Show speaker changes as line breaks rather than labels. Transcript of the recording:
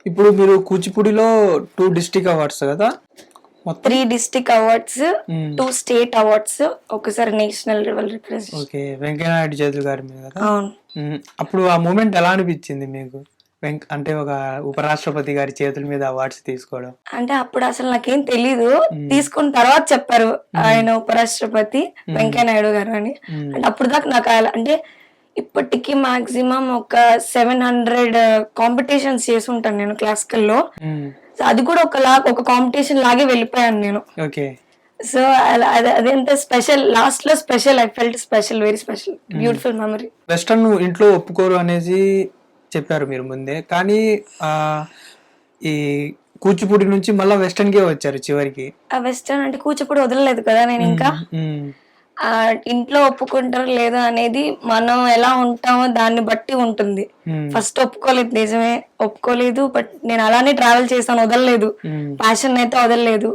ఇప్పుడు మీరు కూచిపూడిలో 2 district awards కదా మొత్తం?
3 డిస్ట్రిక్ట్ అవార్డ్స్, 2 స్టేట్ అవార్డ్స్, ఒకసారి national level representation.
Okay, Venkaiah Naidu చేతులు గారి మీద కదా.
అవును.
అప్పుడు ఆ మూమెంట్ ఎలా అనిపించింది మీకు? అంటే ఒక ఉపరాష్ట్రపతి గారి చేతుల మీద అవార్డ్స్ తీసుకోవడం.
అంటే అప్పుడు అసలు నాకేం తెలీదు, తీసుకున్న తర్వాత చెప్పారు ఆయన ఉపరాష్ట్రపతి వెంకయ్య నాయుడు గారు అని. అంటే అప్పుడు దాకా నాకు అంటే ఇప్పటికి మాక్సిమం ఒక 700 కాంపిటీషన్స్ చేసి ఉంటాను నేను క్లాసికల్లో. సో అది కూడా ఒక కాంపిటీషన్ లాగే వెళ్ళిపోయాను నేను.
ఓకే.
సో అదెంత స్పెషల్, లాస్ట్ లో special, I felt special, very special, beautiful memory.
Western ఇంట్లో ఒప్పుకోరు అనేసి చెప్పారు మీరు ముందే, కానీ ఈ కూచిపూడి నుంచి మళ్ళీ వెస్టర్న్ కే వచ్చారు చివరికి.
ఆ వెస్టర్న్ అంటే కూచిపూడి వదలలేదు కదా నేను ఇంకా. ఆ ఇంట్లో ఒప్పుకుంటారు లేదా అనేది మనం ఎలా ఉంటామో దాన్ని బట్టి ఉంటుంది. ఫస్ట్ ఒప్పుకోలేదు, నిజమే ఒప్పుకోలేదు, బట్ నేను అలానే ట్రావెల్ చేశాను, వదలలేదు, ప్యాషన్ అయితే వదలలేదు.